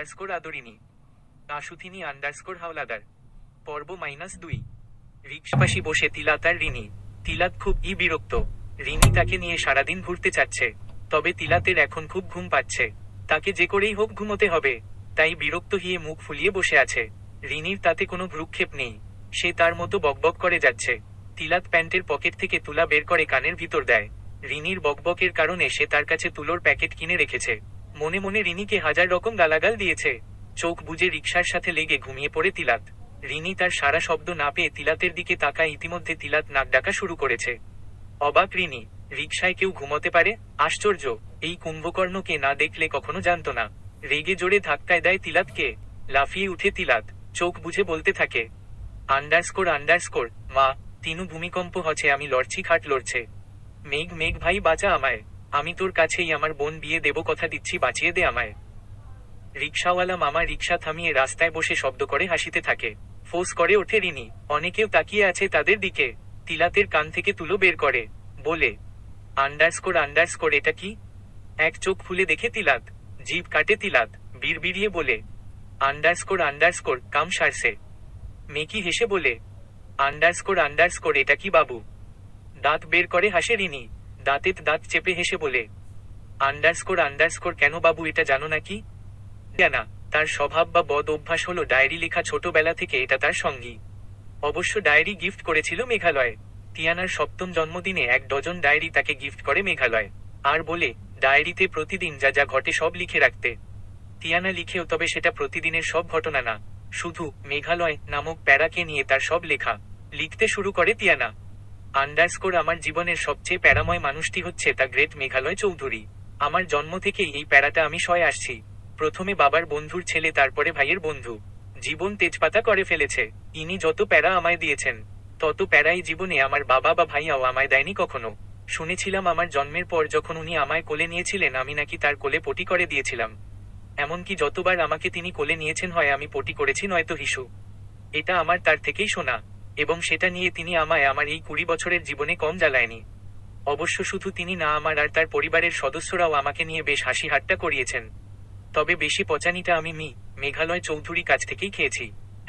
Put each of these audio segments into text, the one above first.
আদরিনী আশুথিনী হাওলাদার। পর্ব -2। রিকশাপাশি বসে তিলাত আর রিনি। তিলাত খুব বিরক্ত। রিনি তাকে নিয়ে সারাদিন ঘুরতে চাচ্ছে, তবে তিলাতের এখন খুব ঘুম পাচ্ছে। তাকে যে করেই হোক ঘুমোতে হবে, তাই বিরক্ত হয়ে মুখ ফুলিয়ে বসে আছে। রিনির তাতে কোনো ভ্রুক্ষেপ নেই, সে তার মতো বকবক করে যাচ্ছে। তিলাত প্যান্টের পকেট থেকে তুলা বের করে কানের ভিতর দেয়। রিনির বকবকের কারণে সে তার কাছে তুলোর প্যাকেট কিনে রেখেছে। মনে মনে রিনিকে হাজার রকম গালাগাল দিয়েছে। চোখ বুজে রিকশার সাথে লেগে ঘুমিয়ে পড়ে তিলাত। রিনি তার সারা শব্দ না পেয়ে তিলাতের দিকে তাকায়। ইতিমধ্যে তিলাত নাক ডাকা শুরু করেছে। অবাক রিনি, রিকশায় কেউ ঘুমোতে পারে? আশ্চর্য, এই কুম্ভকর্ণকে না দেখলে কখনো জানতো না। রেগে জোরে ধাক্কায় দেয় তিলাতকে। লাফিয়ে উঠে তিলাত, চোখ বুঝে বলতে থাকে, আন্ডারস্কোর মা, তিনু ভূমিকম্প হচ্ছে, আমি লড়ছি, খাট লড়ছে। মেঘ ভাই বাঁচা আমায়, আমি তোর কাছেই আমার বোন বিয়ে দেব, কথা দিচ্ছি, বাঁচিয়ে দে আমায়। রিকশাওয়ালা মামা রিকশা থামিয়ে রাস্তায় বসে শব্দ করে হাসিতে থাকে। ফোঁস করে ওঠে রিনি। অনেকেও তাকিয়ে আছে তাদের দিকে। তিলাতের কান থেকে তুলো বের করে, বলে, আন্ডারস্কোর এটা কি? এক চোখ খুলে দেখে তিলাত। জিভ কাটে তিলাত, বিড়বিড়িয়ে বলে, আন্ডারস্কোর কাম সারছে। মেকি হেসে বলে, আন্ডারস্কোর এটা কি বাবু? দাঁত বের করে হাসে রিনি। দাঁতে দাঁত চেপে হেসে বলে, আন্ডারস্কোর কেন বাবু, এটা জানো নাকি? না, তার স্বভাব বা বদ অভ্যাস হলো ডায়েরি লেখা। ছোটবেলা থেকে এটা তার সঙ্গী। অবশ্য ডায়েরি গিফট করেছিল মেঘালয়। টিয়ানার 7ম জন্মদিনে 1 ডজন ডায়েরি তাকে গিফট করে মেঘালয়। আর বলে, ডায়েরিতে প্রতিদিন যা যা ঘটে সব লিখে রাখতে। টিয়ানা লিখেও, তবে সেটা প্রতিদিনের সব ঘটনা না, শুধু মেঘালয় নামক প্যারাকে নিয়ে তার সব লেখা। লিখতে শুরু করে টিয়ানা, আমার জীবনের সবচেয়ে প্যারাময় মানুষটি হচ্ছে তা গ্রেট মেঘালয় চৌধুরী। আমার জন্ম থেকেই এই প্যারাটা আমি সয়ে আসছি। প্রথমে বাবার বন্ধুর ছেলে, তারপরে ভাইয়ের বন্ধু। জীবন তেজপাতা করে ফেলেছে। ইনি যত প্যারা আমায় দিয়েছেন, তত প্যারাই জীবনে আমার বাবা বা ভাইয়াও আমায় দেয়নি কখনো। শুনেছিলাম আমার জন্মের পর যখন উনি আমায় কোলে নিয়েছিলেন, আমি নাকি তার কোলে পটি করে দিয়েছিলাম। এমনকি যতবার আমাকে তিনি কোলে নিয়েছেন, হয় আমি পটি করেছি, নয়তো হিসু। এটা আমার তার থেকেই শোনা, এবং সেটা নিয়ে তিনি আমায় আমার এই 20 বছরের জীবনে কম জ্বালায়নি। অবশ্য শুধু তিনি না, আমার আর তার পরিবারের সদস্যরাও আমাকে নিয়ে বেশ হাসি ঠাট্টা করিয়েছেন। তবে বেশি পচানিটা আমি মেঘালয় চৌধুরী কাছ থেকেই খেয়েছি।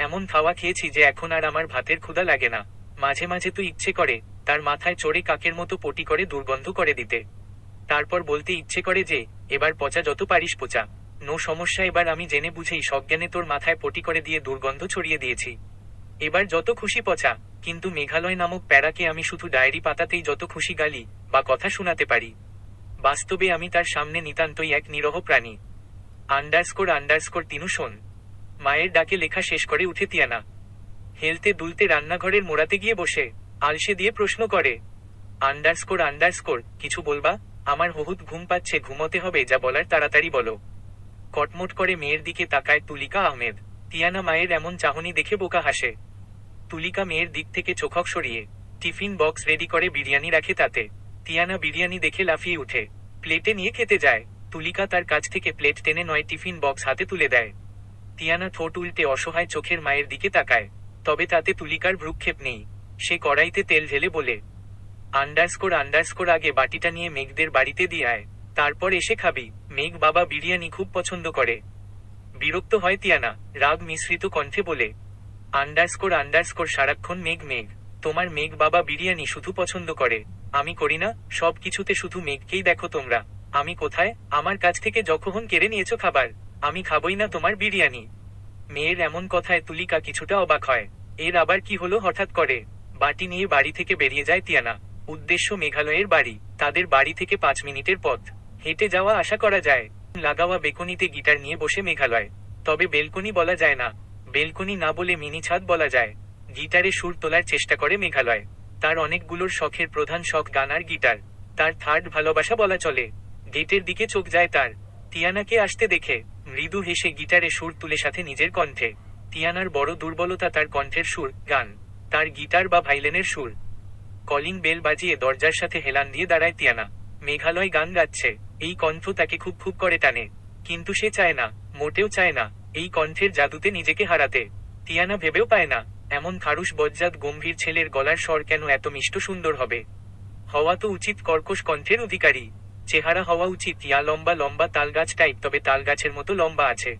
এমন খাওয়া খেয়েছি যে এখন আর আমার ভাতের ক্ষুধা লাগে না। মাঝে মাঝে তো ইচ্ছে করে তার মাথায় চড়ে কাকের মতো পটি করে দুর্গন্ধ করে দিতে। তারপর বলতে ইচ্ছে করে যে, এবার পচা যত পারিস পচা, নো সমস্যা, এবার আমি জেনে বুঝেই সজ্ঞানে তোর মাথায় পটি করে দিয়ে দুর্গন্ধ ছড়িয়ে দিয়েছি। এবার যত খুশি পচা। কিন্তু মেঘালয় নামক প্যারাকে আমি শুধু ডায়েরি পাতাতেই যত খুশি গালি বা কথা শোনাতে পারি, বাস্তবে আমি তার সামনে নিতান্তই এক নিরহ প্রাণী। আন্ডারস্কোর তিনু শোন। মায়ের ডাকে লেখা শেষ করে উঠে টিয়ানা। হেলতে দুলতে রান্নাঘরের মোড়াতে গিয়ে বসে আলসে দিয়ে প্রশ্ন করে, আন্ডারস্কোর কিছু বলবা? আমার বহুত ঘুম পাচ্ছে, ঘুমোতে হবে, যা বলার তাড়াতাড়ি বলো। কটমট করে মেয়ের দিকে তাকায় তুলিকা আহমেদ। টিয়ানা মায়ের এমন চাহনি দেখে বোকা হাসে। তুলিকা মেয়ের দিক থেকে চোখক সরিয়ে টিফিন বক্স রেডি করে বিরিয়ানি রাখে তাতে। টিয়ানা বিরিয়ানি দেখে লাফিয়ে উঠে প্লেটে নিয়ে খেতে যায়। তুলিকা তার কাছ থেকে প্লেট টেনে নয় টিফিন বক্স হাতে তুলে দেয়। টিয়ানা ঠোঁট উল্টে অসহায় চোখের মায়ের দিকে তাকায়, তবে তাতে তুলিকার ভ্রুক্ষেপ নেই। সে কড়াইতে তেল ঢেলে বলে, আন্ডারস্কোর আগে বাটিটা নিয়ে মেঘদের বাড়িতে দিয়ে আয়, তারপর এসে খাবি। মেঘ বাবা বিরিয়ানি খুব পছন্দ করে। বিরক্ত হয় টিয়ানা, রাগ মিশ্রিত কণ্ঠে বলে, আন্ডারস্কোর সারাক্ষণ মেঘ। তোমার মেঘ বাবা বিরিয়ানি শুধু পছন্দ করে, আমি করি না। সব কিছুতে শুধু মেঘকেই দেখো তোমরা। আমি কোথায়? আমার কাছ থেকে যখন কেড়ে নিয়েছো খাবার, আমি খাবই না তোমার বিরিয়ানি। মেয়ের এমন কথায় তুলিকা কিছুটা অবাক হয়। এর আবার কি হলো হঠাৎ করে? বাটি নিয়ে বাড়ি থেকে বেরিয়ে যায় টিয়ানা। উদ্দেশ্য মেঘালয়ের বাড়ি। তাদের বাড়ি থেকে 5 মিনিটের পথ। হেঁটে যাওয়া আশা করা যায়। লাগাওয়া বেকনিতে গিটার নিয়ে বসে মেঘালয়। তবে বেলকনি বলা যায় না, বেলকনি না বলে মিনি ছাদ বলা যায়। গিটারে সুর তোলার চেষ্টা করে মেঘালয়। তার অনেকগুলোর শখের প্রধান শখ গান আর গিটার। তার থার্ড ভালোবাসা বলা চলে। গেটের দিকে চোখ যায় তার। টিয়ানাকে আসতে দেখে মৃদু হেসে গিটারে সুর তুলে সাথে নিজের কণ্ঠে। টিয়ানার বড় দুর্বলতা তার কণ্ঠের সুর, গান, তার গিটার বা ভাইলেনের সুর। কলিং বেল বাজিয়ে দরজার সাথে হেলান দিয়ে দাঁড়ায় টিয়ানা। মেঘালয় গান গাচ্ছে। এই কণ্ঠ তাকে খুব করে টানে। কিন্তু সে চায় না, মোটেও চায় না এই কণ্ঠের জাদুতে নিজেকে হারাতে। টিয়ানা ভেবেও পায় না, এমন খারুশ বজ্জাত গম্ভীর ছেলের গলার স্বর কেন এত মিষ্ট সুন্দর হবে। হওয়া তো উচিত কর্কশ কণ্ঠের অধিকারী। চেহারা হওয়া উচিত লম্বা তালগাছ টাইপ, তবে তালগাছের মতো লম্বা আছে।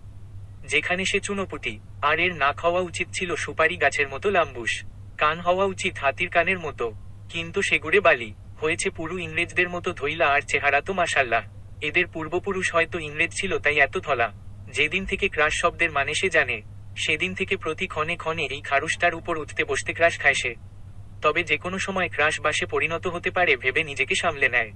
যেখানে সে চুনোপুটি। আর এর নাক হওয়া উচিত ছিল সুপারি গাছের মতো লাম্বুস, কান হওয়া উচিত হাতির কানের মতো, কিন্তু সেগুড়ে বালি হয়েছে পুরু ইংরেজদের মতো ধইলা। আর চেহারা তো মাশাল্লাহ, এদের পূর্বপুরুষ হয়তো ইংরেজ ছিল তাই এত ধলা। যেদিন থেকে ক্রাশ শব্দের মানে সে জানে, সেদিন থেকে প্রতি ক্ষণে ক্ষণে এই খারুশটার উপর উঠতে বসতে ক্রাশ খায় সে। তবে যে কোনো সময় ক্রাশ বাসে পরিণত হতে পারে ভেবে নিজেকে সামলে নেয়।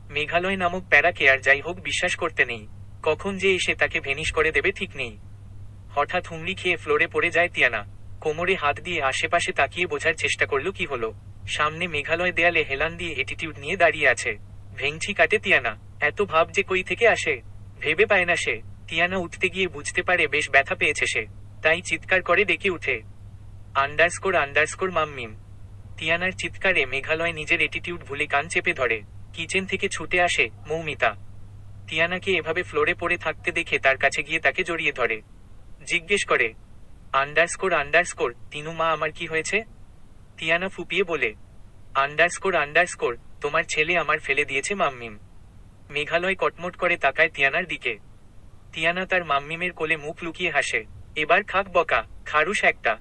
মেঘালয় নামক প্যারাকে আর যাই হোক বিশ্বাস করতে নেই, কখন যে এসে তাকে ভেনিশ করে দেবে ঠিক নেই। হঠাৎ হুমড়ি খেয়ে ফ্লোরে পড়ে যায় তিয়ানা। কোমরে হাত দিয়ে আশেপাশে তাকিয়ে বোঝার চেষ্টা করলো কি হলো। সামনে মেঘালয় দেয়ালে হেলান দিয়ে এটিটিউড নিয়ে দাঁড়িয়ে আছে। ভেংচি কাটে তিয়ানা, এত ভাব যে কই থেকে আসে ভেবে পায় না সে। তিয়ানা উঠতে গিয়ে বুঝতে পারে বেশ ব্যথা পেয়েছে সে, তাই চিৎকার করে ডেকে উঠে, আন্ডারস্কোর আন্ডারস্কোর মাম্মিম। তিয়ানার চিৎকারে মেঘালয় নিজের এটিটিউড ভুলে কান চেপে ধরে। কিচেন থেকে ছুটে আসে মৌমিতা। তিয়ানাকে এভাবে ফ্লোরে পড়ে থাকতে দেখে তার কাছে গিয়ে তাকে জড়িয়ে ধরে। জিজ্ঞেস করে, আন্ডারস্কোর আন্ডারস্কোর তিনু মা আমার কি হয়েছে? তিয়ানা ফুপিয়ে বলে, আন্ডারস্কোর আন্ডারস্কোর তোমার ছেলে আমার ফেলে দিয়েছে মাম্মিম। মেঘালয় কটমট করে তাকায় তিয়ানার দিকে। তিয়ানা তার মাম্মিমের কোলে মুখ লুকিয়ে হাসে। এবার খাক বকা, খারুশ একটা।